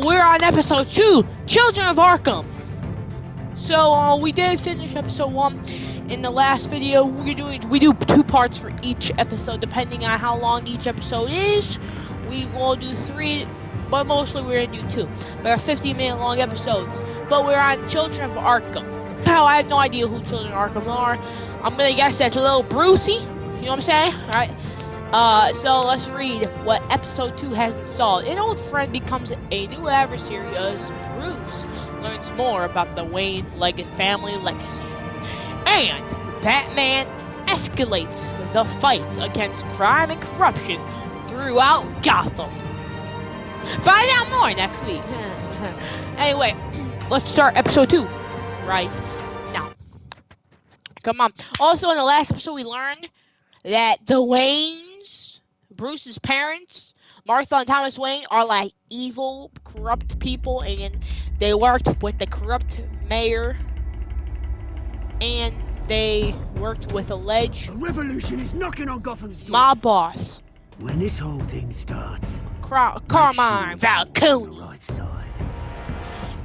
we're on episode 2, Children of Arkham. So we did finish episode 1 in the last video. We do 2 parts for each episode, depending on how long each episode is. We will do 3, but mostly we're gonna do 2. They're 50-minute long episodes. But we're on Children of Arkham. Now I have no idea who Children of Arkham are. I'm gonna guess that's a little Brucey. You know what I'm saying? All right. So let's read what episode 2 has installed. An old friend becomes a new adversary as Bruce learns more about the Wayne family legacy. And Batman escalates the fights against crime and corruption throughout Gotham. Find out more next week. Anyway, let's start episode 2 right now. Come on. Also, in the last episode, we learned that the Waynes, Bruce's parents, Martha and Thomas Wayne, are like evil, corrupt people, and they worked with the corrupt mayor, and they worked with alleged a revolution is knocking on Gotham's door. mob boss. When this whole thing starts, Carmine Falcone. on the right side.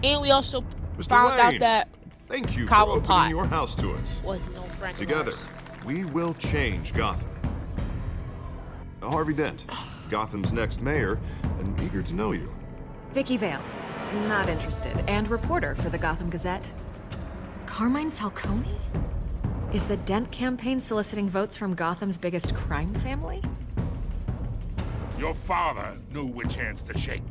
And we also Mr. found out Wayne, that thank you for opening Cobblepot your house to us. was his old friend. Together, we will change Gotham. Harvey Dent, Gotham's next mayor, and eager to know you. Vicky Vale, not interested, and reporter for the Gotham Gazette. Carmine Falcone? Is the Dent campaign soliciting votes from Gotham's biggest crime family? Your father knew which hands to shake.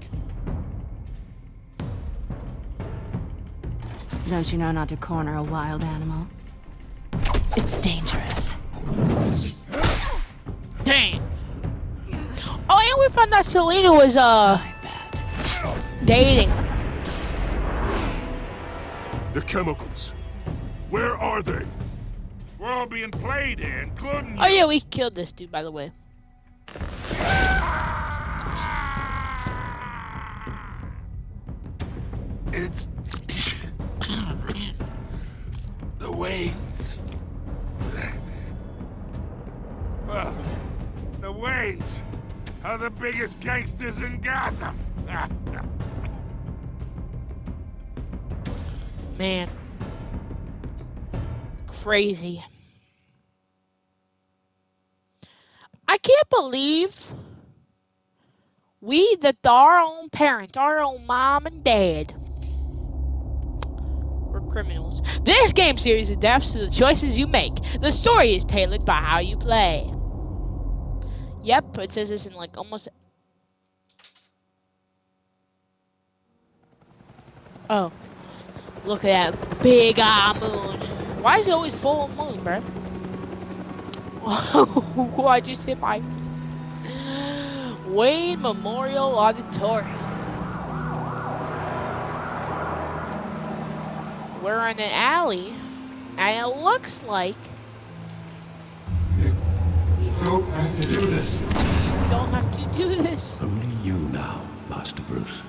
Don't you know not to corner a wild animal? It's dangerous. Dang. Oh, and we found out Selena was I bet. dating. The chemicals. Where are they? We're all being played here, including Oh yeah, we killed this dude, by the way. It's the Waynes. Well, the Waynes are the biggest gangsters in Gotham. Man. Crazy. I can't believe our own parents, our own mom and dad, were criminals. This game series adapts to the choices you make. The story is tailored by how you play. Yep, it says this in like almost... Oh. Look at that big moon. Why is it always full moon, bro? I just hit my... Wayne Memorial Auditorium. We're in an alley, and it looks like... You don't have to do this. You don't have to do this. Only you now, Master Bruce.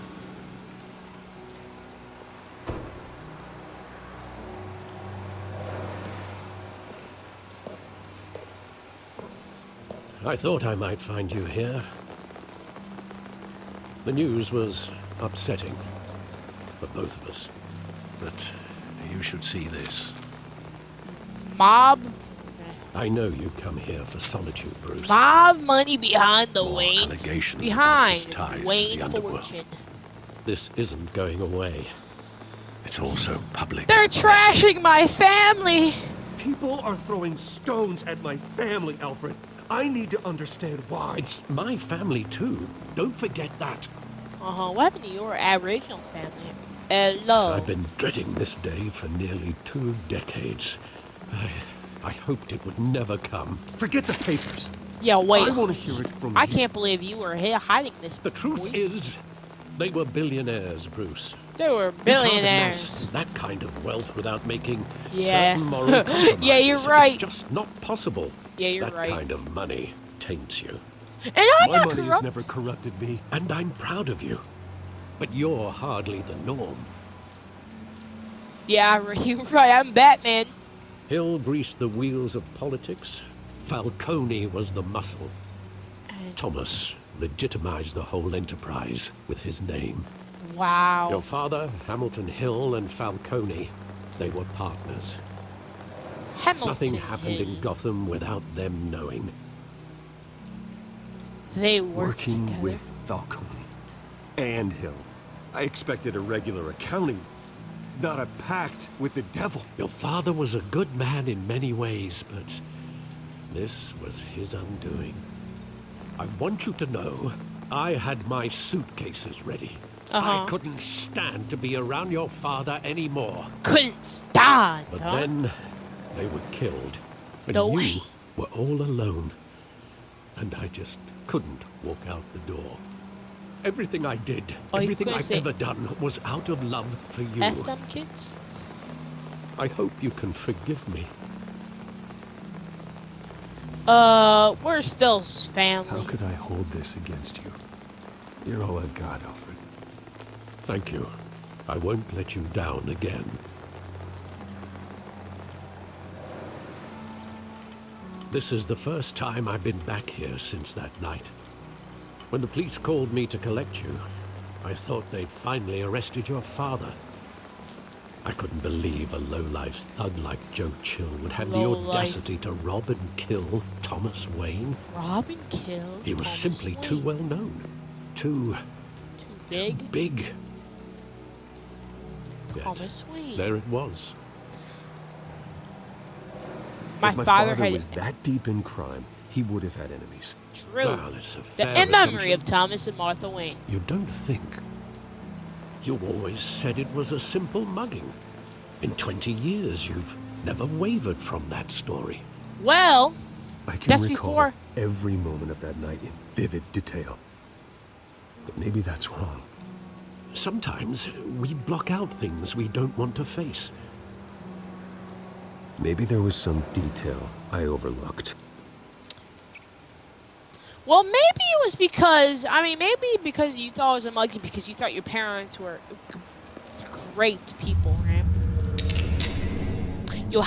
I thought I might find you here. The news was upsetting for both of us. But you should see this. Mob. I know you come here for solitude, Bruce. Mob money behind the More Wayne. allegations about Behind his ties to Wayne the underworld. fortune. This isn't going away. It's also public. They're trashing my family. People are throwing stones at my family, Alfred. I need to understand why. It's my family too. Don't forget that. What happened to your Aboriginal family? Hello. I've been dreading this day for nearly 2 decades. I hoped it would never come. Forget the papers. Yeah, wait. I want to hear it from I you. can't believe you were here hiding this. The truth boy. is, they were billionaires, Bruce. They were You can't billionaires. amass that kind of wealth without making Yeah. certain moral compromises. Yeah, you're right. It's just not possible. Yeah, you're that right. kind of money taints you. And I'm My not money has corrupt. never corrupted me. And I'm proud of you. But you're hardly the norm. Yeah, you're right. I'm Batman. Hill greased the wheels of politics. Falcone was the muscle. Thomas legitimized the whole enterprise with his name. Wow. Your father, Hamilton Hill, and Falcone, they were partners. Hamilton Nothing happened Hill. in Gotham without them knowing. They worked Working together. with Falcone and Hill. I expected a regular accounting, not a pact with the devil. Your father was a good man in many ways, but this was his undoing. I want you to know, I had my suitcases ready. I couldn't stand to be around your father anymore. Couldn't stand, But huh? then they were killed, and No you way. were all alone. And I just couldn't walk out the door. Everything I did, Oh, you everything gonna I've say- ever done was out of love for you. F them kids? I hope you can forgive me. We're still family. How could I hold this against you? You're all I've got, Alfred. Thank you. I won't let you down again. This is the first time I've been back here since that night. When the police called me to collect you, I thought they'd finally arrested your father. I couldn't believe a low-life thug like Joe Chill would have the Low-life. audacity to rob and kill Thomas Wayne. Rob and kill. He was Thomas simply too Wayne. well known. Too Too big. big. Yet, Thomas Wayne. there it was. My If my father father had was that deep in crime, he would have had enemies. true. Well, it's a The fair in memory assumption. of Thomas and Martha Wayne. You don't think? You always said it was a simple mugging. In 20 years, you've never wavered from that story. Well, I can That's recall before- every moment of that night in vivid detail. But maybe that's wrong. Sometimes we block out things we don't want to face. Maybe there was some detail I overlooked. well, maybe it was because, maybe because you thought it was a mugging because you thought your parents were great people, right? Yo,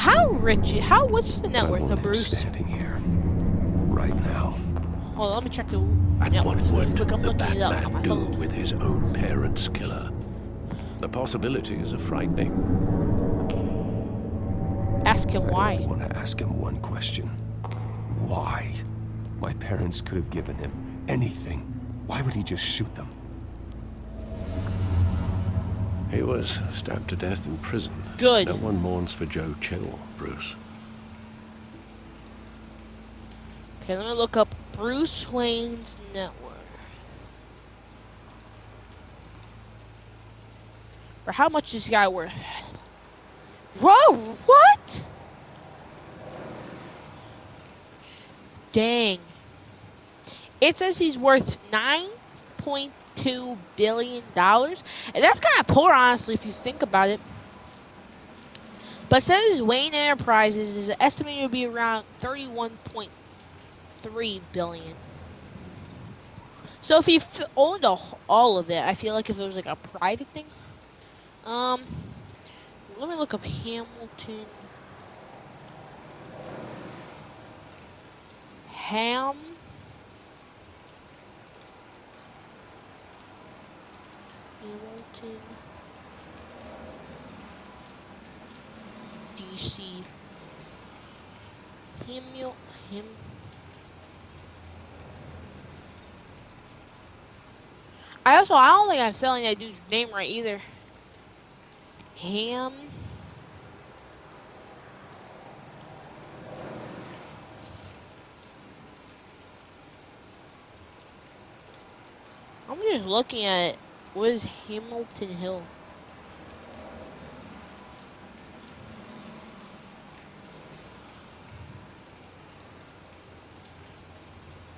what's the net I worth want of him Bruce? standing here, right now. Hold on, let me check the And net what worth really would quick. I'm the looking it up on Batman my do phone. with his own parents' killer? The possibilities are frightening. Ask him I why. only want to ask him one question. Why? My parents could have given him anything. Why would he just shoot them? He was stabbed to death in prison. Good. No one mourns for Joe Chill, Bruce. Okay, let me look up Bruce Wayne's net worth. Or how much is this guy worth? Whoa, what? Dang. It says he's worth $9.2 billion. And that's kind of poor, honestly, if you think about it. But it says Wayne Enterprises is estimated to be around $31.3 billion. So if he owned all of it, I feel like if it was like a private thing. Let me look up Hamilton. Hamilton DC. I don't think I'm spelling that dude's name right either. I'm just looking at it. What is Hamilton Hill?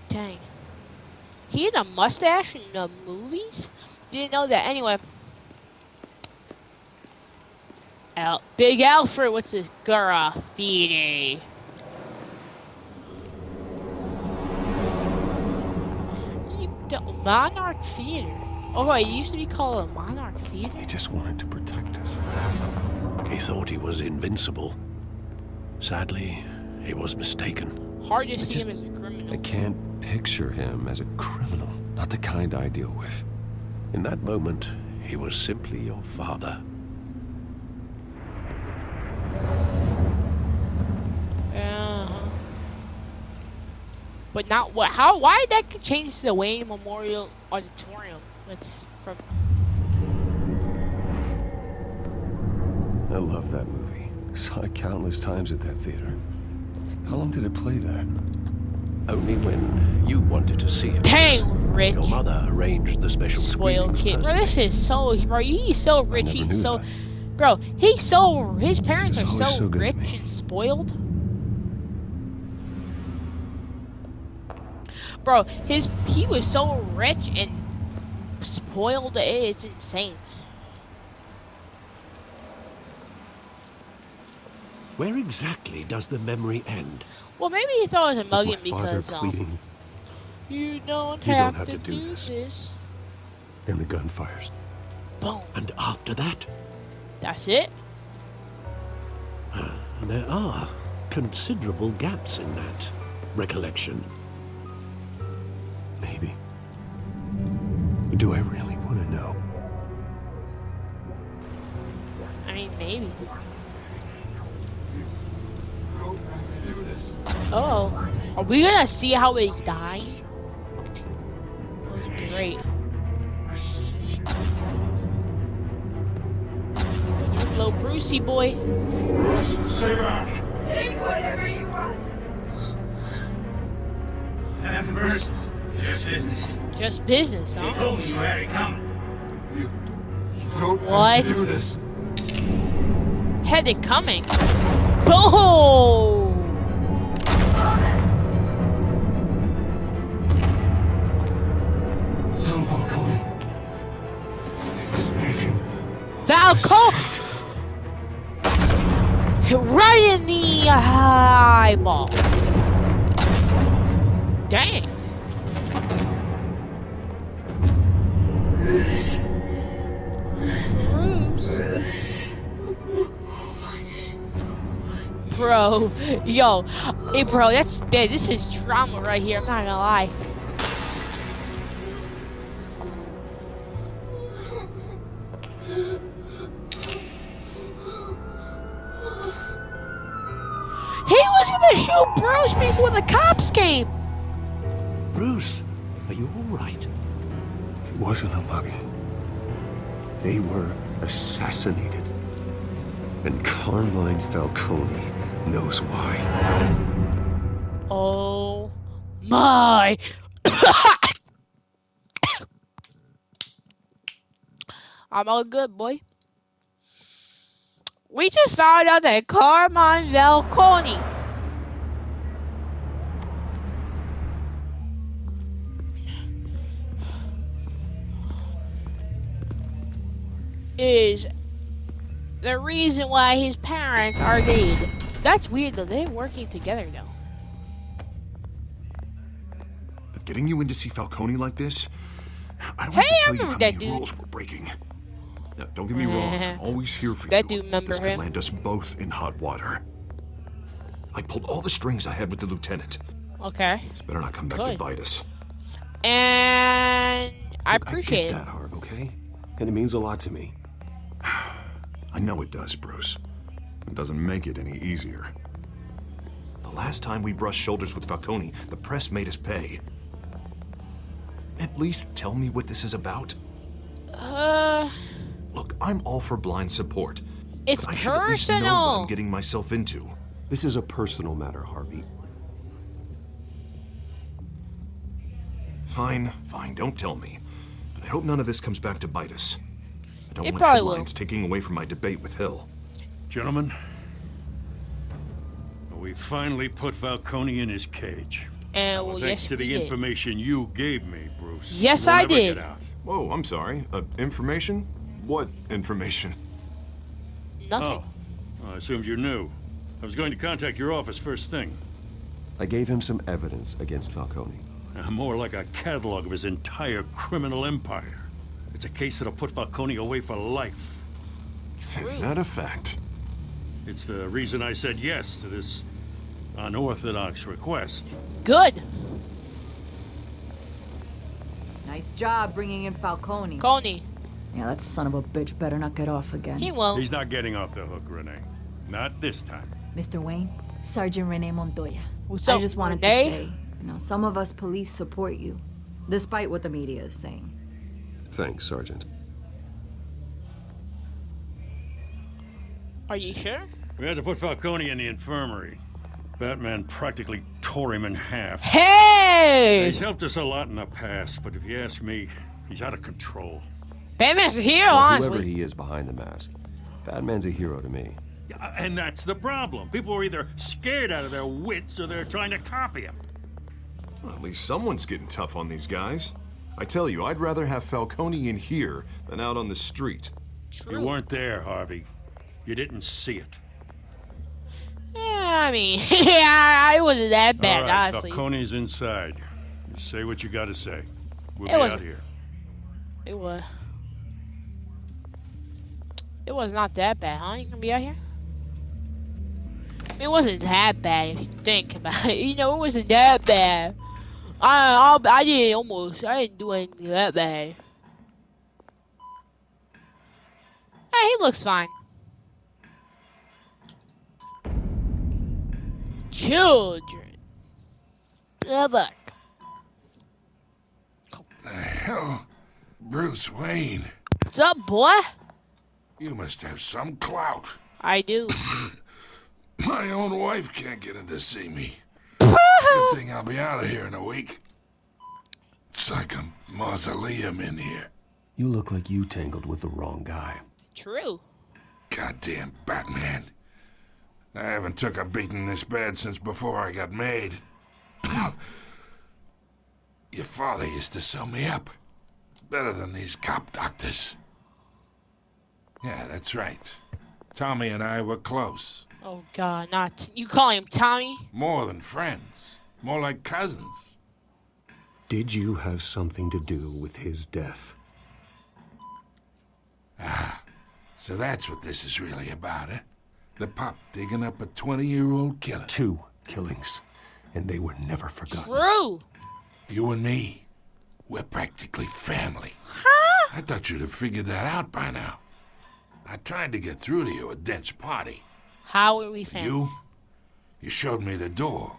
Dang. He had a mustache in the movies? Didn't know that. Anyway. Big Alfred, what's this? Graffiti. Monarch Theater. Oh, it used to be called a Monarch Theater? He just wanted to protect us. He thought he was invincible. Sadly, he was mistaken. Hard to see just- him as a criminal. I can't picture him as a criminal. Not the kind I deal with. In that moment, He was simply your father. But not what? How? Why did that change to the Wayne Memorial Auditorium? It's from. I love that movie. Saw it countless times at that theater. How long did it play there? Only when you wanted to see it. Dang, Rich. Your mother arranged the special Spoiled screenings kid. Bro, personally. this is so. Bro, he's so rich. never He's knew so. that. Bro, he's so. His parents She are was always so so good to rich me. and spoiled. Bro, he was so rich and spoiled. It's insane. Where exactly does the memory end? Well, maybe he thought it was a My mugging father because pleading you don't You have, don't have to to do do this. this. and the gunfires. Boom. And after that, That's it. there are considerable gaps in that recollection. Maybe. Do I really want to know? I mean, maybe. Oh, are we gonna see how he died? That was great. Little Brucey boy. Stay back. Take whatever you want. Nothing personal. Just business. Just business, They huh? told me you had it coming. You don't What? have to do this. Had it coming. Boom! No, Falcone. Speaking. Falcone! Right in the eyeball. Dang. Bruce. Bro, yo, hey bro, this is drama right here, I'm not gonna lie. He was gonna shoot Bruce before the cops came. Bruce, are you all right? It wasn't a mugging. They were assassinated. And Carmine Falcone knows why. Oh my. I'm all good, boy. We just found out that Carmine Falcone is the reason why his parents are dead. That's weird though. They're working together now. But getting you in to see Falcone like this, I don't Hey, have to I tell you how remember many that dude. rules we're breaking. Now, don't get me wrong, I'm always here for That you. dude remember This could him? land us both in hot water. I pulled all the strings I had with the lieutenant. Okay. This better not come back to Good. bite us. And I Look, appreciate I it. get that, Harv, okay? And it means a lot to me. I know it does, Bruce. It doesn't make it any easier. The last time we brushed shoulders with Falcone, the press made us pay. At least tell me what this is about. Look, I'm all for blind support. It's but I should at least know what I'm personal. getting myself into. This is a personal matter, Harvey. Fine, don't tell me. But I hope none of this comes back to bite us. I don't It want probably will. headlines taking away from my debate with Hill. Gentlemen, we finally put Falcone in his cage. And Well, well, thanks yes, to we the did. information you gave me, Bruce. Yes, we'll I never did. Get out. Whoa, I'm sorry. Information? What information? Nothing. Oh, I assumed you knew. I was going to contact your office first thing. I gave him some evidence against Falcone. More like a catalog of his entire criminal empire. It's a case that'll put Falcone away for life. Is that a fact? It's the reason I said yes to this unorthodox request. Good. Nice job bringing in Falcone. Coney. Yeah, that son of a bitch better not get off again. He won't. He's not getting off the hook, Renee. Not this time. Mr. Wayne, Sergeant Renee Montoya. What's I up, just wanted Renee? to say, some of us police support you, despite what the media is saying. Thanks, Sergeant. Are you sure? We had to put Falcone in the infirmary. Batman practically tore him in half. Hey! He's helped us a lot in the past, but if you ask me, he's out of control. Batman's a hero, Well, honestly. whoever he is behind the mask, Batman's a hero to me. Yeah, and that's the problem. People are either scared out of their wits or they're trying to copy him. Well, at least someone's getting tough on these guys. I tell you, I'd rather have Falcone in here than out on the street. You weren't there, Harvey. You didn't see it. Yeah, I mean, yeah, it wasn't that bad, All right, honestly. Falcone's inside. You say what you gotta say. We'll It be was- out here. It was. It was not that bad, huh? You gonna be out here? It wasn't that bad if you think about it. It wasn't that bad. I didn't do anything that bad. Hey, he looks fine. Children. Good luck. The hell? Bruce Wayne, What's up, boy? you must have some clout. I do. My own wife can't get in to see me. Good thing I'll be out of here in a week. It's like a mausoleum in here. You look like you tangled with the wrong guy. True. Goddamn Batman. I haven't took a beating this bad since before I got made. Your father used to sew me up. Better than these cop doctors. Yeah, that's right. Tommy and I were close. Oh God, not you call him Tommy? More than friends. More like cousins. Did you have something to do with his death? So that's what this is really about, eh? The pup digging up a 20-year-old killer. 2 killings, and they were never forgotten. True. You and me, we're practically family. Huh? I thought you'd have figured that out by now. I tried to get through to you at Dent's party. How are we family? You showed me the door.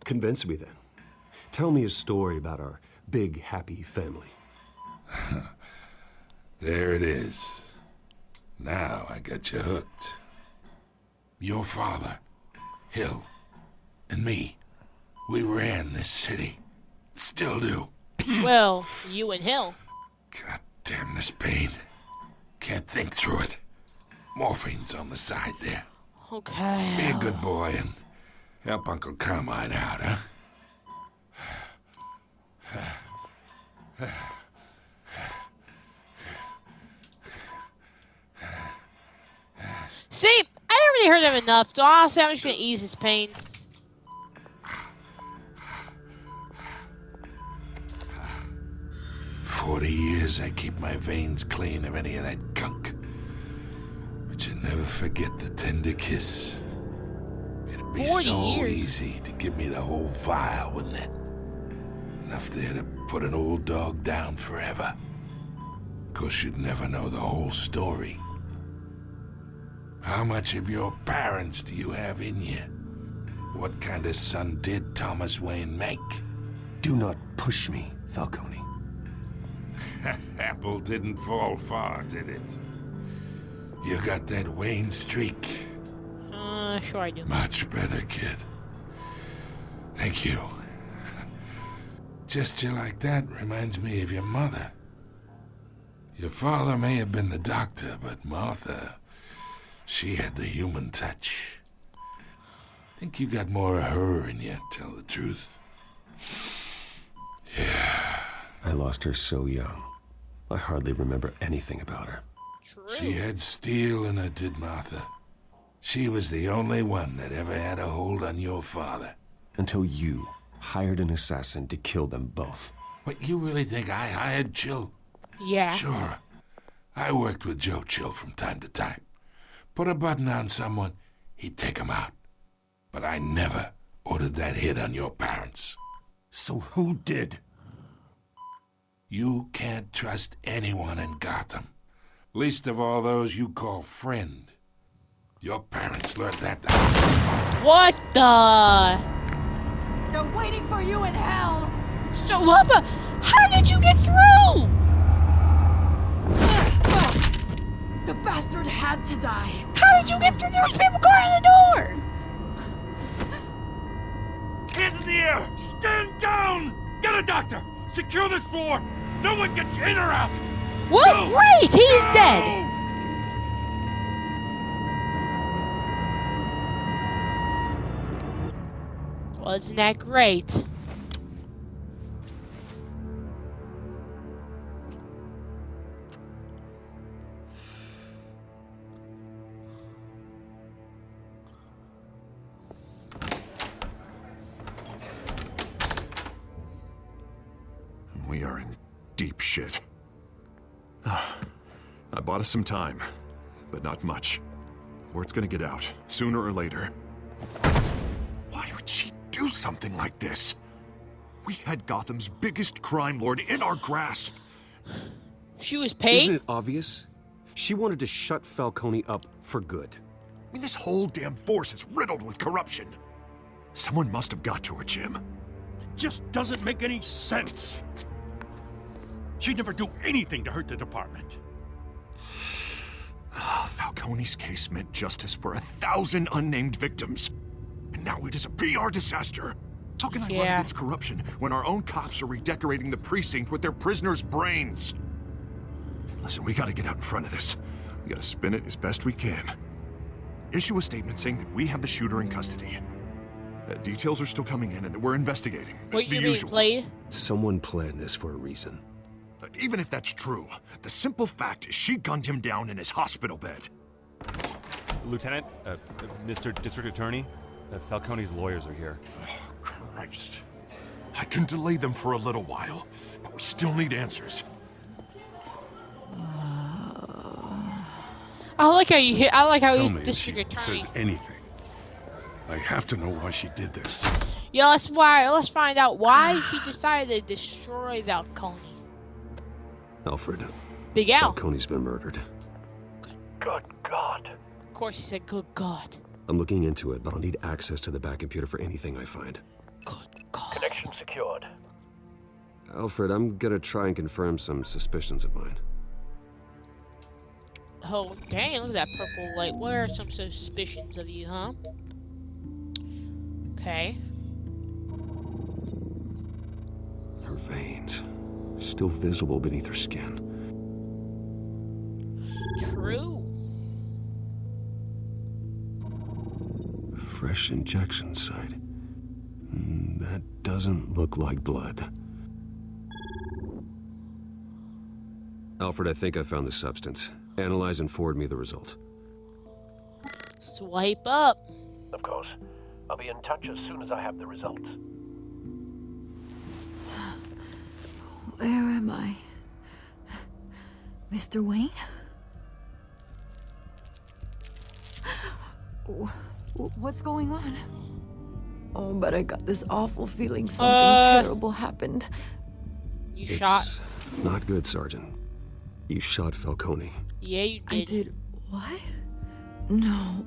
Convince me then. Tell me a story about our big, happy family. There it is. Now I got you hooked. Your father, Hill, and me, we ran this city. Still do. Well, you and Hill. God damn this pain. Can't think through it. Morphine's on the side there. Okay. Be a good boy and help Uncle Carmine out, huh? See, I didn't really hurt him enough, so honestly, I'm just gonna ease his pain. 40 years I keep my veins clean of any of that gunk. But you never forget the tender kiss. It'd be 40 so years. easy to give me the whole vial, wouldn't it? Enough there to put an old dog down forever. Of course, you'd never know the whole story. How much of your parents do you have in you? What kind of son did Thomas Wayne make? Do not push me, Falcone. Apple didn't fall far, did it? You got that Wayne streak. Sure I do. Much better, kid. Thank you. Gesture like that reminds me of your mother. Your father may have been the doctor, but Martha, she had the human touch. Think you got more of her in you, tell the truth. Yeah. I lost her so young. I hardly remember anything about her. True. She had steel in her, did Martha. She was the only one that ever had a hold on your father. Until you hired an assassin to kill them both. What, you really think I hired Chill? Yeah. Sure. I worked with Joe Chill from time to time. Put a button on someone, he'd take him out. But I never ordered that hit on your parents. So who did? You can't trust anyone in Gotham. Least of all those you call friend. Your parents learned that the What the? They're waiting for you in hell! So what? But how did you get through? The bastard had to die. How did you get through? There was people guarding the door. Hands in the air! Stand down! Get a doctor! Secure this floor! No one gets in or out! Well, Go! great, he's Go! dead. Well, isn't that great? We are in deep shit. I bought us some time, but not much. Word's gonna get out, sooner or later. Why would she do something like this? We had Gotham's biggest crime lord in our grasp. She was paid? Isn't it obvious? She wanted to shut Falcone up for good. I mean, this whole damn force is riddled with corruption. Someone must have got to her, Jim. It just doesn't make any sense. She'd never do anything to hurt the department. Falcone's case meant justice for 1,000 unnamed victims. And now it is a PR disaster. How can I run against corruption when our own cops are redecorating the precinct with their prisoners' brains? Listen, we gotta get out in front of this. We gotta spin it as best we can. Issue a statement saying that we have the shooter in custody. Details are still coming in and that we're investigating. What the you mean, usual. play? Someone planned this for a reason. Even if that's true, the simple fact is she gunned him down in his hospital bed. Lieutenant, Mr. District Attorney, Falcone's lawyers are here. Oh, Christ. I can delay them for a little while, but we still need answers. I like how you. I like how Tell he's me if district she attorney. says anything. I have to know why she did this. Yeah, let's find out why he decided to destroy Falcone. Alfred. Big Al. Falcone's been murdered. Good God. Of course he said, "Good God." I'm looking into it, but I'll need access to the back computer for anything I find. Good God. Connection secured. Alfred, I'm gonna try and confirm some suspicions of mine. Oh, dang, look at that purple light. What are some suspicions of you, huh? Okay. Her veins, still visible beneath her skin. True. Fresh injection site. That doesn't look like blood. Alfred, I think I found the substance. Analyze and forward me the result. Swipe up. Of course. I'll be in touch as soon as I have the results. Where am I? Mr. Wayne? What's going on? Oh, but I got this awful feeling something terrible happened. You shot. It's not good, Sergeant. You shot Falcone. Yeah, you did. I did what? No.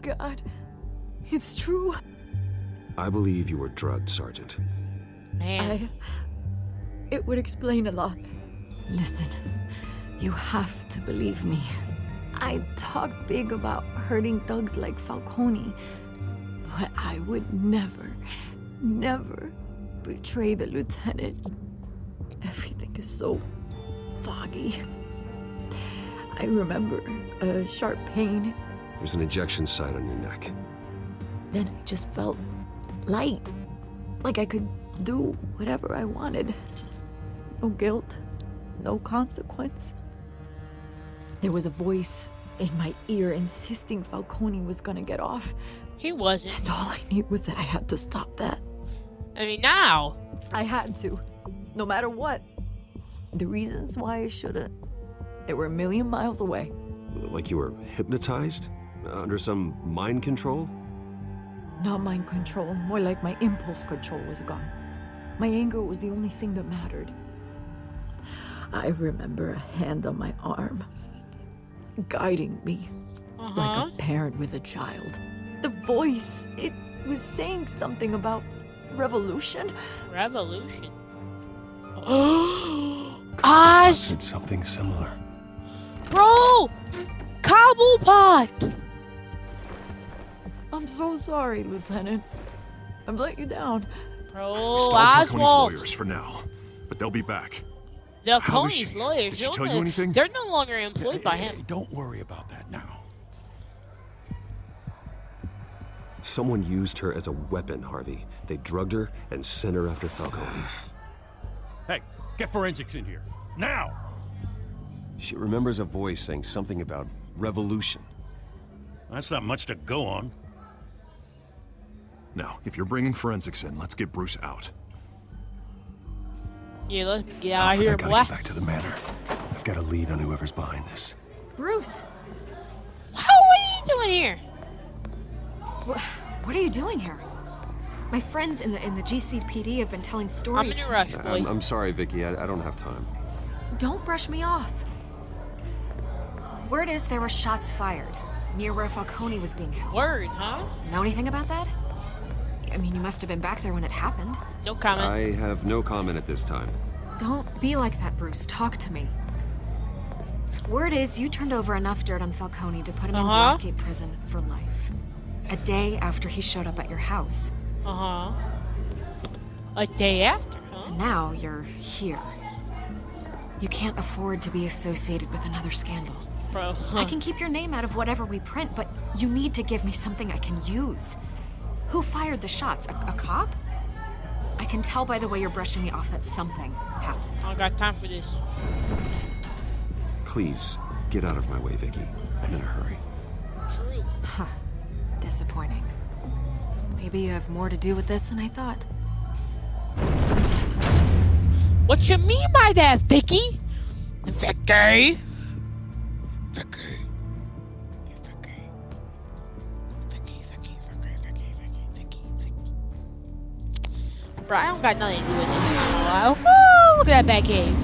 God, it's true. I believe you were drugged, Sergeant. Man. It would explain a lot. Listen, you have to believe me. I talk big about hurting thugs like Falcone, but I would never, never betray the lieutenant. Everything is so foggy. I remember a sharp pain. There's an injection site on your neck. Then I just felt light, like I could do whatever I wanted. No guilt, no consequence. There was a voice in my ear insisting Falcone was gonna get off. He wasn't. And all I knew was that I had to stop that. I mean, now. I had to, no matter what. The reasons why I should've, they were a million miles away. Like you were hypnotized? Under some mind control? Not mind control, more like my impulse control was gone. My anger was the only thing that mattered. I remember a hand on my arm, guiding me like a parent with a child. The voice, it was saying something about revolution. Revolution? I said something similar. Bro! Cobblepot! I'm so sorry, Lieutenant. I've let you down. Bro, Stalled Falcone's Oswald! lawyers for now, but they'll be back. Falcone's lawyers, Did she tell you anything? They're no longer employed by him. Don't worry about that now. Someone used her as a weapon, Harvey. They drugged her and sent her after Falcone. Hey, get forensics in here. Now! She remembers a voice saying something about revolution. That's not much to go on. Now, if you're bringing forensics in, let's get Bruce out. Yeah, let's get out of here, I gotta boy. get back to the manor. I've got a lead on whoever's behind this. Bruce! What are you doing here? What are you doing here? My friends in the GCPD have been telling stories. I'm in a rush, boy. I'm sorry, Vicky. I don't have time. Don't brush me off. Word is there were shots fired near where Falcone was being held. Word, huh? Know anything about that? I mean, you must have been back there when it happened. No comment. I have no comment at this time. Don't be like that, Bruce. Talk to me. Word is you turned over enough dirt on Falcone to put him in Blackgate prison for life. A day after he showed up at your house. A day after, huh? And now you're here. You can't afford to be associated with another scandal. Bro. I can keep your name out of whatever we print, but you need to give me something I can use. Who fired the shots? A cop? I can tell by the way you're brushing me off that something happened. I don't got time for this. Please, get out of my way, Vicky. I'm in a hurry. True. Huh. Disappointing. Maybe you have more to do with this than I thought. What you mean by that, Vicky? Vicky? Vicky. Bro, I don't got nothing to do with this. Woo! Look at that back cave.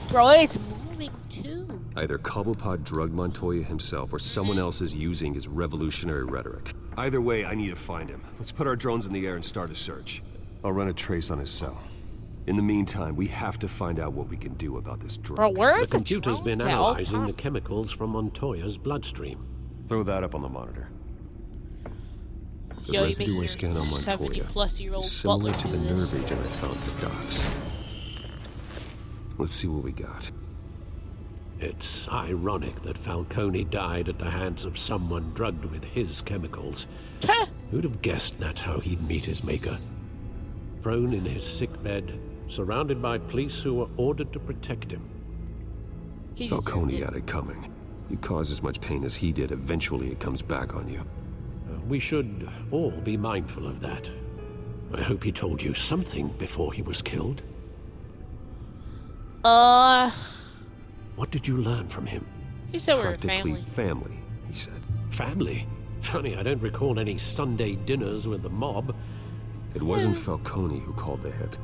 Bro, it's moving too. Either Cobblepot drugged Montoya himself or someone else is using his revolutionary rhetoric. Either way, I need to find him. Let's put our drones in the air and start a search. I'll run a trace on his cell. In the meantime, we have to find out what we can do about this drug. Bro, where are The computer's been drones at all analyzing the times? chemicals from Montoya's bloodstream. Throw that up on the monitor. The Yo, you residue making I your scan on Montoya 70-plus-year-old is similar butler to the do this? nerve agent I found at the docks. Let's see what we got. It's ironic that Falcone died at the hands of someone drugged with his chemicals. Who'd have guessed that's how he'd meet his maker? Prone in his sickbed, surrounded by police who were ordered to protect him. Falcone had it coming. You cause as much pain as he did, eventually it comes back on you. We should all be mindful of that. I hope he told you something before he was killed. What did you learn from him? He said we're Practically family. he said. Family? Funny, I don't recall any Sunday dinners with the mob. It wasn't Falcone who called the hit.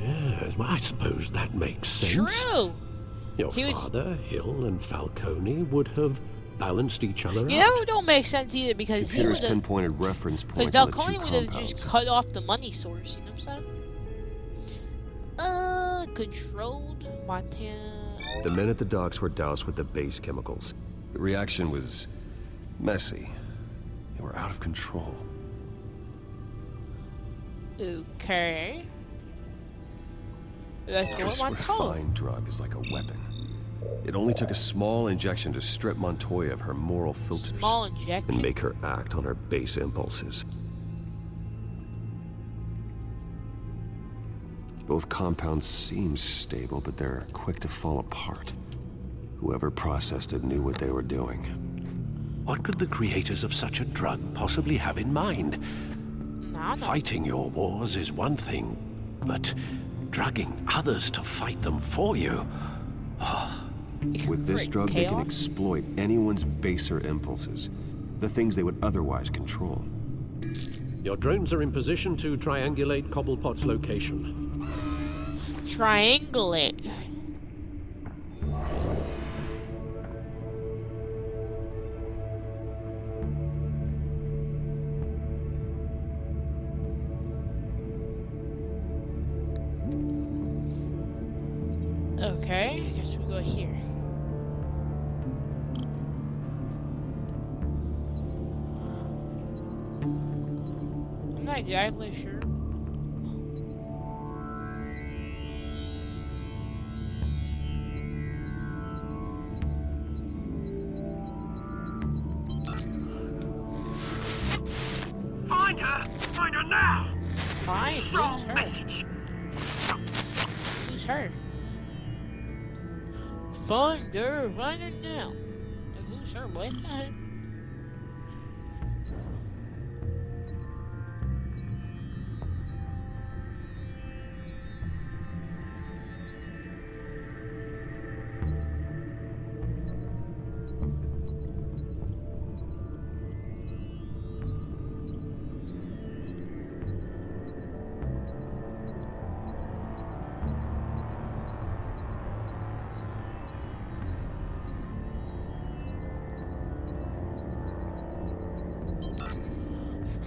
Yes, well, I suppose that makes sense. True. Your father, Hill, and Falcone would have balanced each other You out. know, it don't make sense either because he Computers would have. pinpointed reference Because points on the two Falcone would have compounds. just cut off the money source. You know what I'm saying? Controlled Montana. The men at the docks were doused with the base chemicals. The reaction was messy. They were out of control. Okay. That's This what I'm told. refined drug is like a weapon. It only took a small injection to strip Montoya of her moral filters Small injection. and make her act on her base impulses. Both compounds seem stable, but they're quick to fall apart. Whoever processed it knew what they were doing. What could the creators of such a drug possibly have in mind? Fighting your wars is one thing, but drugging others to fight them for you? Oh, With this drug, they can Chaos? exploit anyone's baser impulses. The things they would otherwise control. Your drones are in position to triangulate Cobblepot's location. Triangulate. Okay, I guess we go here. I'm not exactly sure. Find her! Find her now! Fine, Wrong who's her? message! Who's her? Find her now. Who's her? What?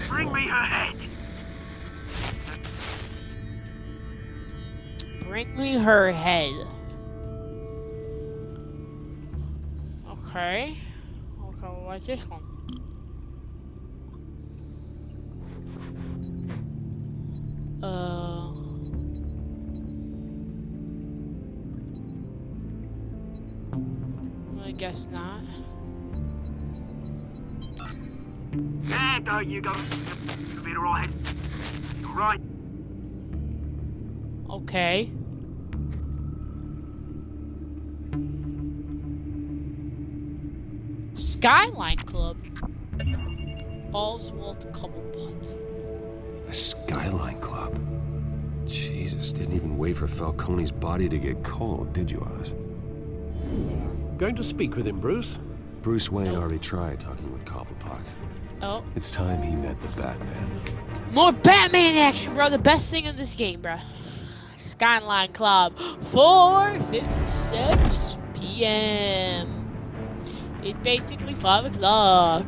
Bring me her head! Bring me her head. Okay. Okay, what's this one? I guess not. Yeah, there you go. You'll be alright. Alright. Okay. Skyline Club. Oswald Cobblepot. The Skyline Club. Jesus, didn't even wait for Falcone's body to get cold, did you, Oz? Going to speak with him, Bruce? Bruce Wayne already tried talking with Cobblepot. Oh. It's time he met the Batman. More Batman action, bro. The best thing in this game, bro. Skyline Club. 4:56 p.m. It's basically 5 o'clock.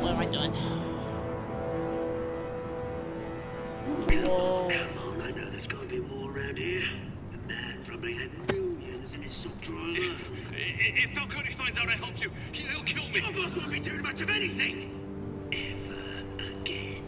What am I doing? Whoa. Come on, I know there's got to be more around here. The man probably had millions in his sock drawer alone. If Falcone finds out I helped you, he'll kill me. Your boss won't be doing much of anything. Ever again.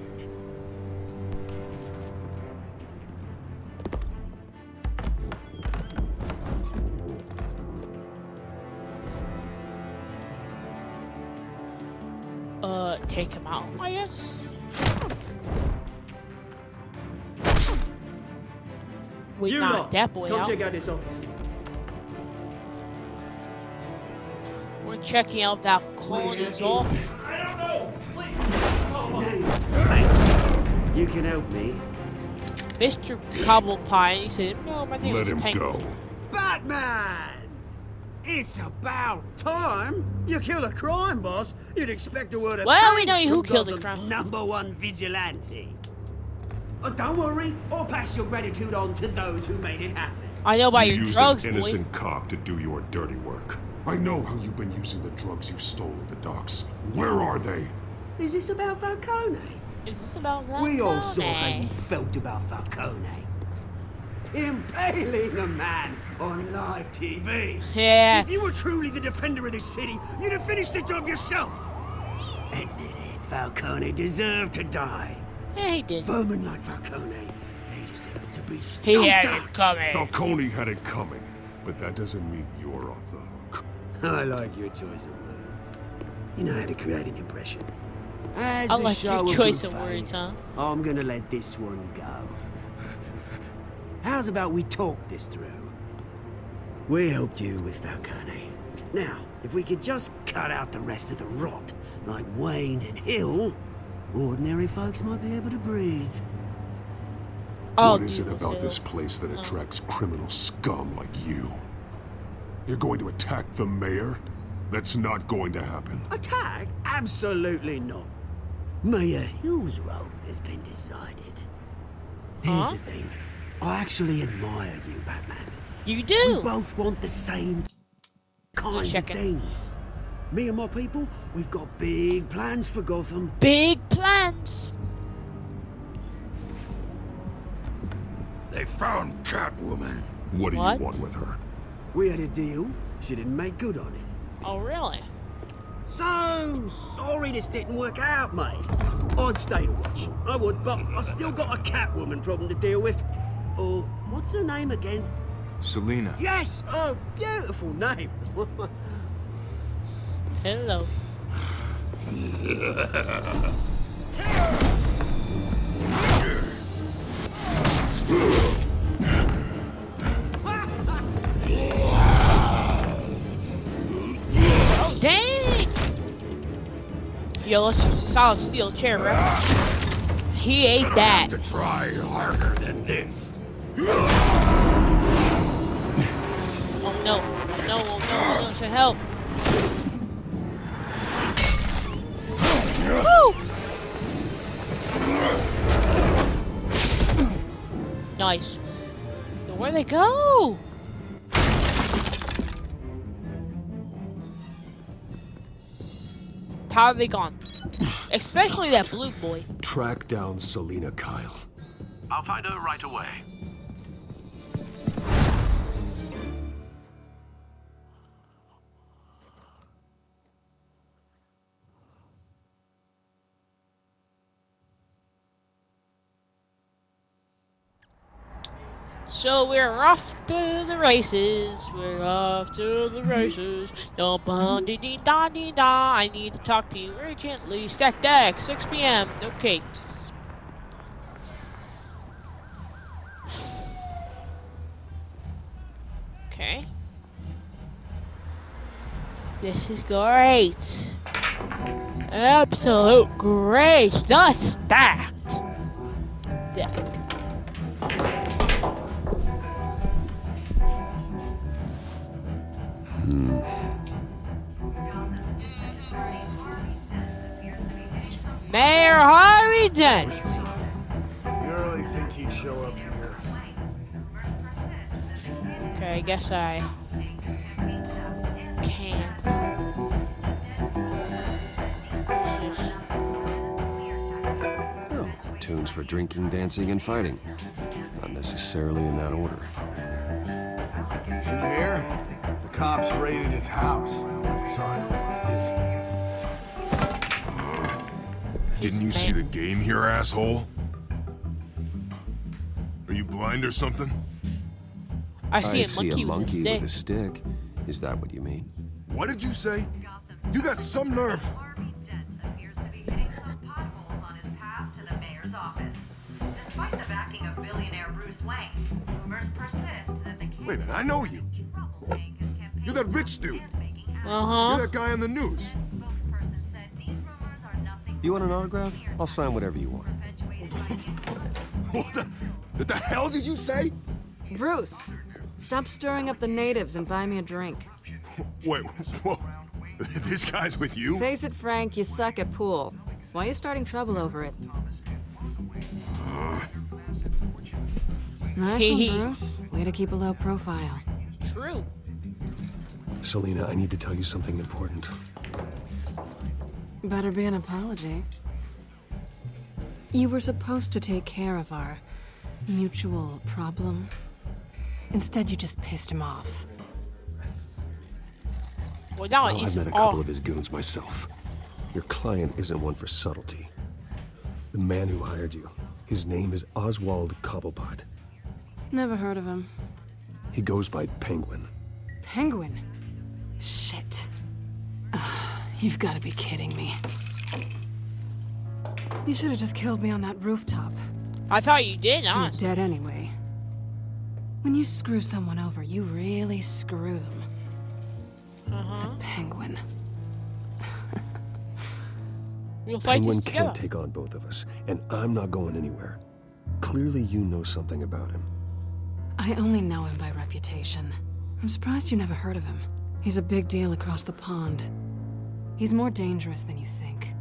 Take him out, I guess. We knocked that boy out. Come check out this office. We're checking out Falcone's office. I don't know. Please. You can help me. Mr. Cobblepot, he said, no, my name Let is him Penguin. go. Batman! It's about time. You kill a crime boss, you'd expect a word of Well, we know thanks who from killed the Gotham's crime. #1 vigilante. Oh, don't worry, I'll pass your gratitude on to those who made it happen. I know about You your used drugs, an boy. innocent cop to do your dirty work. I know how you've been using the drugs you stole at the docks. Where are they? Is this about Falcone? Is this about that? We all saw how you felt about Falcone. Impaling a man on live TV. Yeah. If you were truly the defender of this city, you'd have finished the job yourself. Admit it, Falcone deserved to die. Yeah, he did. Vermin like Falcone, they deserve to be He stomped had out. it coming. Falcone had it coming, but that doesn't mean you're off the hook. I like your choice of words. You know how to create an impression. As I a like show your choice good of words, faith, huh? I'm gonna let this one go. How's about we talk this through? We helped you with Falcone. Now, if we could just cut out the rest of the rot, like Wayne and Hill, ordinary folks might be able to breathe. Oh, what is it about this place that attracts criminal scum like you? You're going to attack the mayor? That's not going to happen. Attack? Absolutely not. Mayor Hill's role has been decided. Here's the thing. I actually admire you, Batman. You do? We both want the same kinds of things. Me and my people, we've got big plans for Gotham. Big plans. They found Catwoman. What do What? you want with her? We had a deal. She didn't make good on it. Oh, really? So sorry this didn't work out, mate. I'd stay to watch. I would, but I still got a Catwoman problem to deal with. Oh, what's her name again? Selina. Yes! Oh, beautiful name. Hello. Oh, dang! Yo, let's use a solid steel chair, bro. He ate that. To try harder than this. Oh no. No, oh no, to help. Woo! Nice. So where'd they go? How are they gone? Especially that blue boy. Track down Selina Kyle. I'll find her right away. So we're off to the races. We're off to the races. Da-ba-dee-dee-da-dee-da. I need to talk to you urgently. Stack deck, 6 p.m. No cakes. Okay. This is great. Absolute great. The stacked deck. Mayor Harvey Dent. You really think he'd show up here? Okay, I guess I can't. Oh, tunes for drinking, dancing, and fighting. Not necessarily in that order. Did you hear? The cops raided his house. Sorry. Didn't you see the game here, asshole? Are you blind or something? I see a monkey with a stick. Is that what you mean? What did you say? You got some nerve. Despite the backing of billionaire Bruce Wayne, rumors persist that the Wait a minute, I know you. You're that rich dude. Uh-huh. You're that guy on the news. You want an autograph? I'll sign whatever you want. What the hell did you say? Bruce, stop stirring up the natives and buy me a drink. Wait, whoa. This guy's with you? Face it, Frank, you suck at pool. Why are you starting trouble over it? Nice one, Bruce. Way to keep a low profile. True. Selina, I need to tell you something important. Better be an apology. You were supposed to take care of our mutual problem. Instead, you just pissed him off. Well, now I've met a couple of his goons myself. Your client isn't one for subtlety. The man who hired you, his name is Oswald Cobblepot. Never heard of him. He goes by Penguin. Penguin? Shit. Ugh, you've got to be kidding me. You should have just killed me on that rooftop. I thought you did, honestly. You're dead anyway. When you screw someone over, you really screw them. Uh-huh. The Penguin. We'll fight Penguin this together. can't take on both of us, and I'm not going anywhere. Clearly you know something about him. I only know him by reputation. I'm surprised you never heard of him. He's a big deal across the pond. He's more dangerous than you think.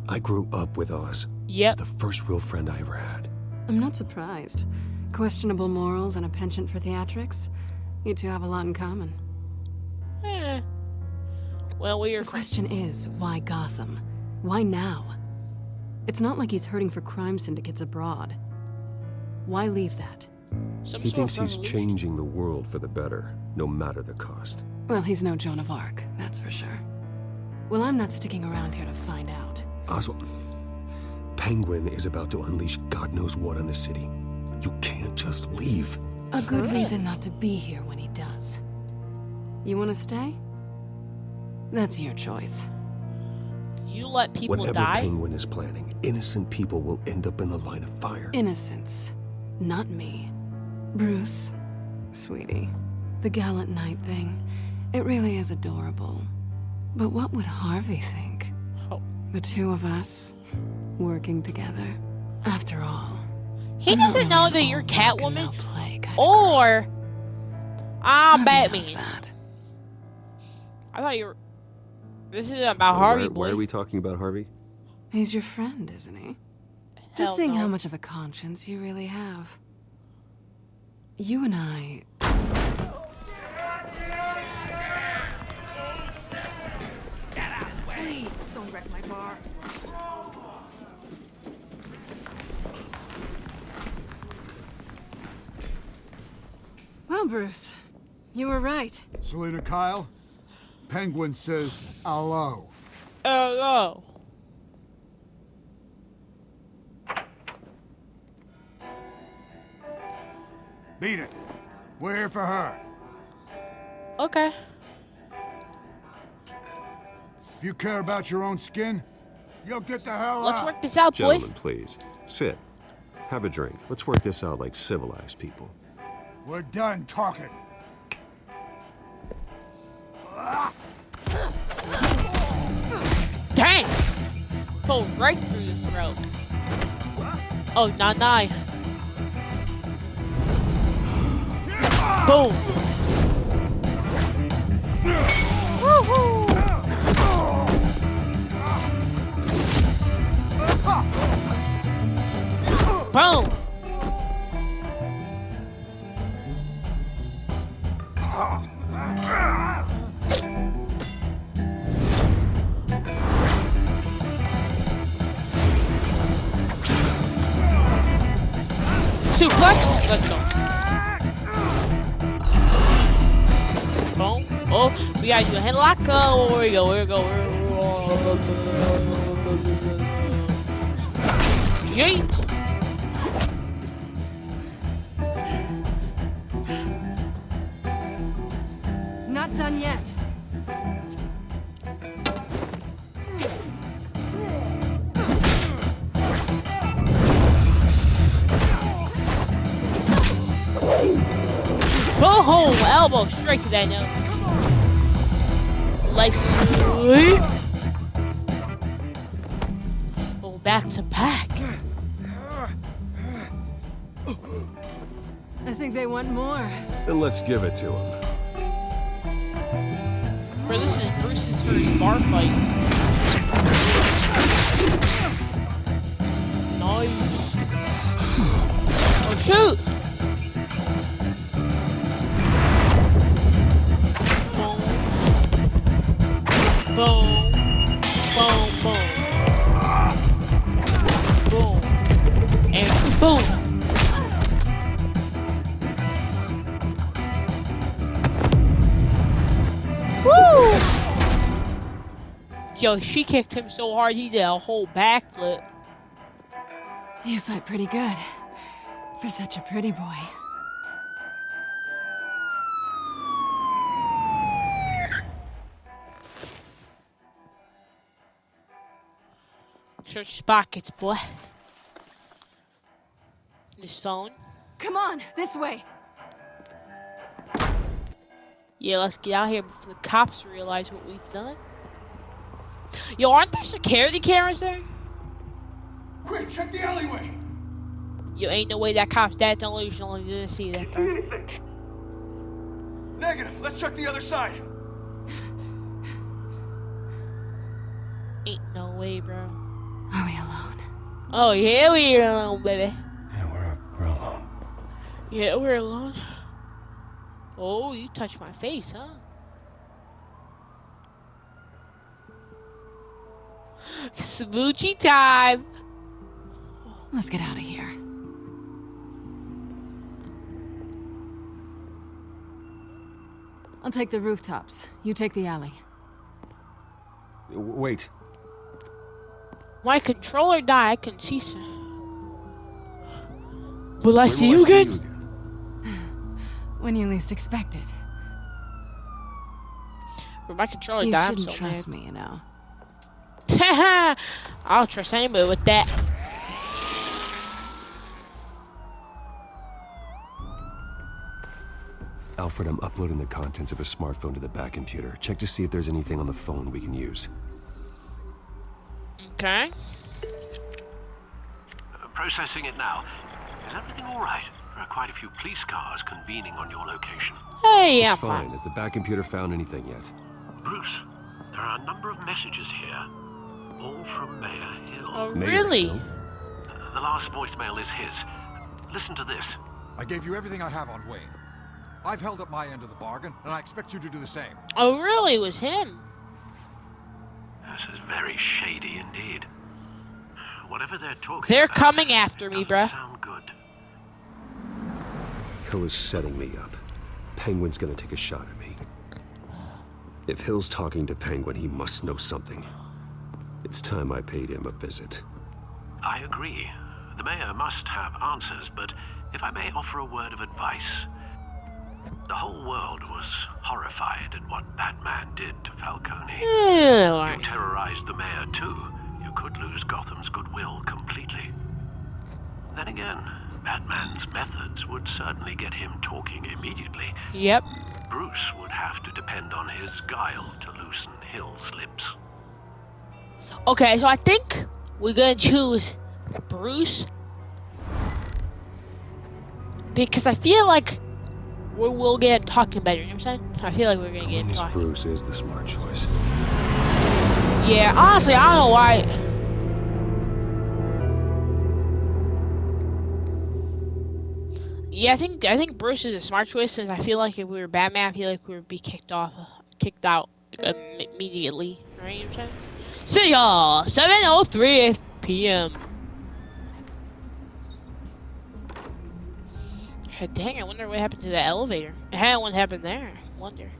I grew up with Oz. Yep. He's the first real friend I ever had. I'm not surprised. Questionable morals and a penchant for theatrics. You two have a lot in common. Well, The question is, why Gotham? Why now? It's not like he's hurting for crime syndicates abroad. Why leave that? He thinks he's changing the world for the better, no matter the cost. Well, he's no Joan of Arc, that's for sure. Well, I'm not sticking around here to find out. Oswald, Penguin is about to unleash God knows what on the city. You can't just leave. A good reason not to be here when he does. You want to stay? That's your choice. You let people Whatever die? Penguin is planning, innocent people will end up in the line of fire. Innocence, not me. Bruce, sweetie, the gallant knight thing, it really is adorable. But what would Harvey think? Oh. The two of us, working together. After all, He doesn't know that you're Catwoman or I'm Batman. I thought you were. This is about Harvey boy. Why are we talking about Harvey? He's your friend, isn't he? Just seeing how much of a conscience you really have. You and I... Please, don't wreck my bar. Well, Bruce, you were right. Selina Kyle, Penguin says hello. Hello. Beat it. We're here for her. Okay. If you care about your own skin, you'll get the hell Let's out. work this out, boy. Gentlemen, please. Sit. Have a drink. Let's work this out like civilized people. We're done talking. Dang! Pulled right through the throat. Oh, nine. Boom. Woohoo! Boom. Suplex. Let's go. Boom. Oh, we gotta do a headlock. Oh, here we go. Yeet. Not done yet. Oh, elbow straight to that nose. Like sweet. Oh, back to back. I think they want more. Then let's give it to him. Bro, this is Bruce's first bar fight. Nice. Oh, shoot! Boom. Boom, boom. Boom. And boom. Woo! Yo, she kicked him so hard he did a whole backflip. You fight pretty good. For such a pretty boy. Search pockets, boy. This phone. Come on, this way. Yeah, let's get out here before the cops realize what we've done. Yo, aren't there security cameras there? Quick, check the alleyway. You ain't no way that cop's that delusional and didn't see that, bro. Negative. Let's check the other side. Ain't no way, bro. Are we alone? Oh, yeah, we're alone, baby. Yeah, we're alone. Yeah, we're alone. Oh, you touched my face, huh? Smoochy time. Let's get out of here. I'll take the rooftops. You take the alley. Wait. My controller died. I couldn't see so. Will I see you again? When you least expect it. But my controller You died. shouldn't so trust mad. me, you know. I'll trust anybody with that. Alfred, I'm uploading the contents of a smartphone to the back computer. Check to see if there's anything on the phone we can use. Okay. Processing it now. Is everything all right? There are quite a few police cars convening on your location. Hey, yeah, It's fine. Has the back computer found anything yet? Bruce, there are a number of messages here, all from Mayor Hill. Oh, really? The last voicemail is his. Listen to this. I gave you everything I have on Wayne. I've held up my end of the bargain, and I expect you to do the same. Oh, really? It was him? This is very shady indeed. Whatever they're talking They're about coming after me, bruh. sound good. Hill is setting me up. Penguin's gonna take a shot at me. If Hill's talking to Penguin, he must know something. It's time I paid him a visit. I agree. The mayor must have answers, but if I may offer a word of advice, the whole world was horrified at what Batman did to Falcone. Yeah, You terrorized the mayor too. You could lose Gotham's goodwill completely. Then again, Batman's methods would certainly get him talking immediately. Yep. Bruce would have to depend on his guile to loosen Hill's lips. Okay, so I think we're gonna choose Bruce. Because I feel like we'll get him talking better, you know what I'm saying? I feel like we're gonna get him talking. Bruce is the smart choice. Yeah, honestly, I don't know why. Yeah, I think Bruce is a smart choice since I feel like if we were Batman, I feel like we would be kicked out immediately. Right? You know what I'm saying? See y'all, 7:03 p.m. Dang, I wonder what happened to the elevator. What happened there? I wonder.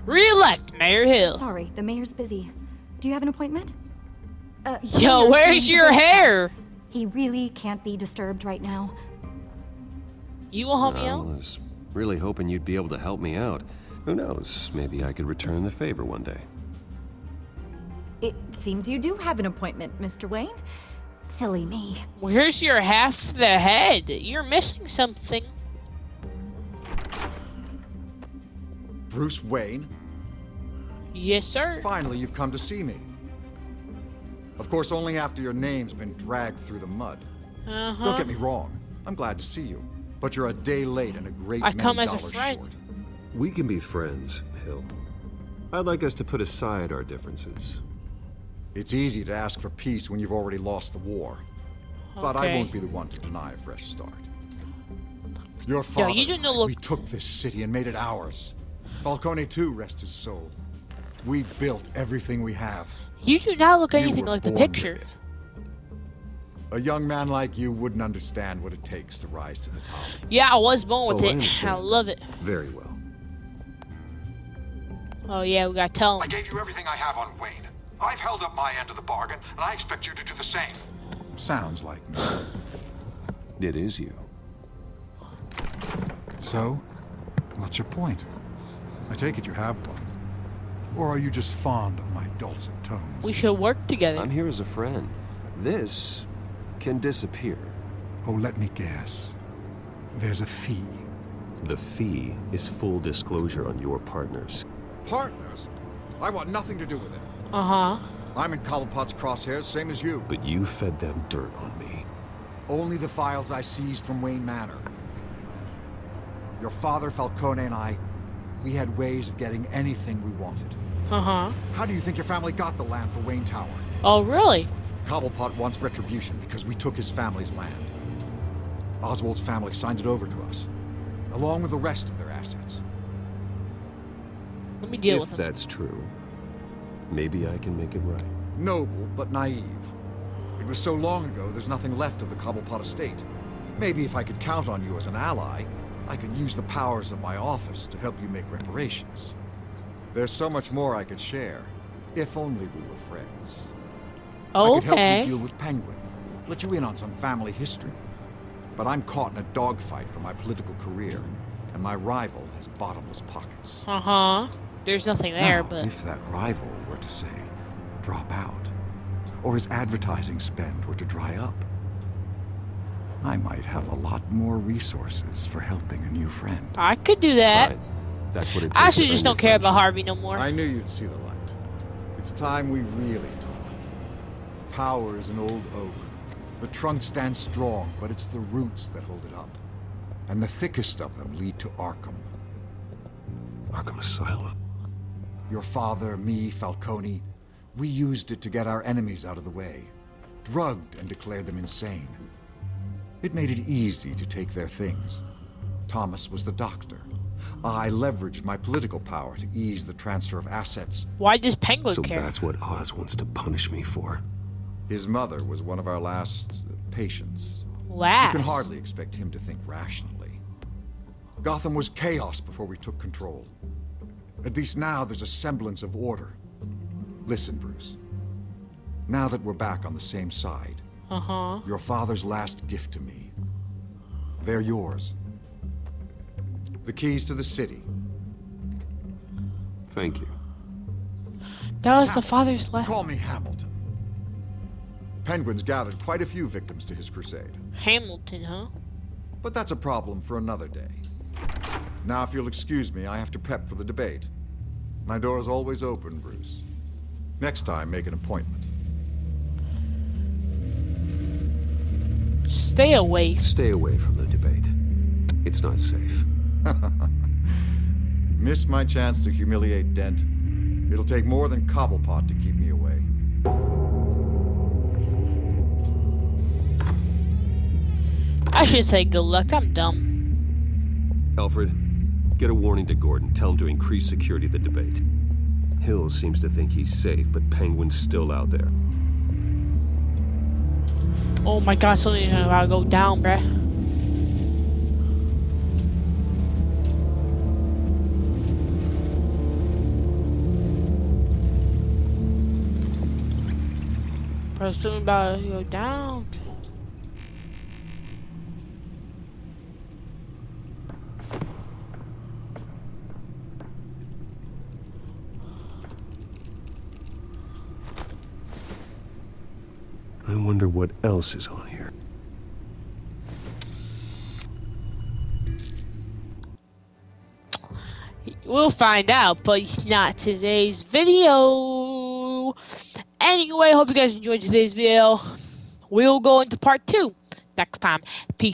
Re-elect Mayor Hill. Sorry, the mayor's busy. Do you have an appointment? Yo, where's your hair? He really can't be disturbed right now. You will help me I out? was really hoping you'd be able to help me out. Who knows? Maybe I could return the favor one day. It seems you do have an appointment, Mr. Wayne. Silly me. Where's your half the head? You're missing something. Bruce Wayne? Yes, sir. Finally, you've come to see me. Of course, only after your name's been dragged through the mud. Don't get me wrong. I'm glad to see you. But you're a day late and a great many dollars short. We can be friends, Hill. I'd like us to put aside our differences. It's easy to ask for peace when you've already lost the war. But I won't be the one to deny a fresh start. Your father, you didn't look... we took this city and made it ours. Falcone too, rest his soul. We built everything we have. You do not look anything You were like the born picture. with it. A young man like you wouldn't understand what it takes to rise to the top. Yeah, I was born with I it. understand. I love it. Very well. Oh yeah, we gotta tell him. I gave you everything I have on Wayne. I've held up my end of the bargain, and I expect you to do the same. Sounds like me. It is you. So, what's your point? I take it you have one. Or are you just fond of my dulcet tones? We should work together. I'm here as a friend. This can disappear. Oh, let me guess. There's a fee. The fee is full disclosure on your partners. Partners? I want nothing to do with it. Uh-huh. I'm in Cobblepot's crosshairs, same as you. But you fed them dirt on me. Only the files I seized from Wayne Manor. Your father, Falcone, and I, we had ways of getting anything we wanted. Uh-huh. How do you think your family got the land for Wayne Tower? Oh, really? Cobblepot wants retribution because we took his family's land. Oswald's family signed it over to us, along with the rest of their assets. Let me deal with If him. that's true, maybe I can make it right. Noble, but naive. It was so long ago, there's nothing left of the Cobblepot estate. Maybe if I could count on you as an ally, I could use the powers of my office to help you make reparations. There's so much more I could share, if only we were friends. I could help you deal with Penguin, let you in on some family history. But I'm caught in a dogfight for my political career, and my rival has bottomless pockets. Uh-huh. There's nothing there, Now, but... if that rival were to say, drop out, or his advertising spend were to dry up, I might have a lot more resources for helping a new friend. I could do that. Fine. That's what it takes. I actually to just earn don't your care about friendship. Harvey no more. I knew you'd see the light. It's time we really talked. Power is an old oak. The trunk stands strong, but it's the roots that hold it up. And the thickest of them lead to Arkham. Arkham Asylum. Your father, me, Falcone, we used it to get our enemies out of the way. Drugged and declared them insane. It made it easy to take their things. Thomas was the doctor. I leveraged my political power to ease the transfer of assets. Why does Penguin So care? that's what Oz wants to punish me for. His mother was one of our last patients. Last? You can hardly expect him to think rationally. Gotham was chaos before we took control. At least now there's a semblance of order. Listen, Bruce. Now that we're back on the same side, your father's last gift to me, they're yours. The keys to the city. Thank you. That was the father's last... Call me Hamilton. Penguin's gathered quite a few victims to his crusade. Hamilton, huh? But that's a problem for another day. Now, if you'll excuse me, I have to prep for the debate. My door is always open, Bruce. Next time, make an appointment. Stay away. Stay away from the debate. It's not safe. Missed my chance to humiliate Dent. It'll take more than Cobblepot to keep me away. I should say good luck. I'm dumb. Alfred, get a warning to Gordon. Tell him to increase security of the debate. Hill seems to think he's safe, but Penguin's still out there. Oh my god, something's about to go down, bruh. Bro, something about to go down. I wonder what else is on here. We'll find out, but it's not today's video. Anyway, hope you guys enjoyed today's video. We'll go into part 2 next time. Peace.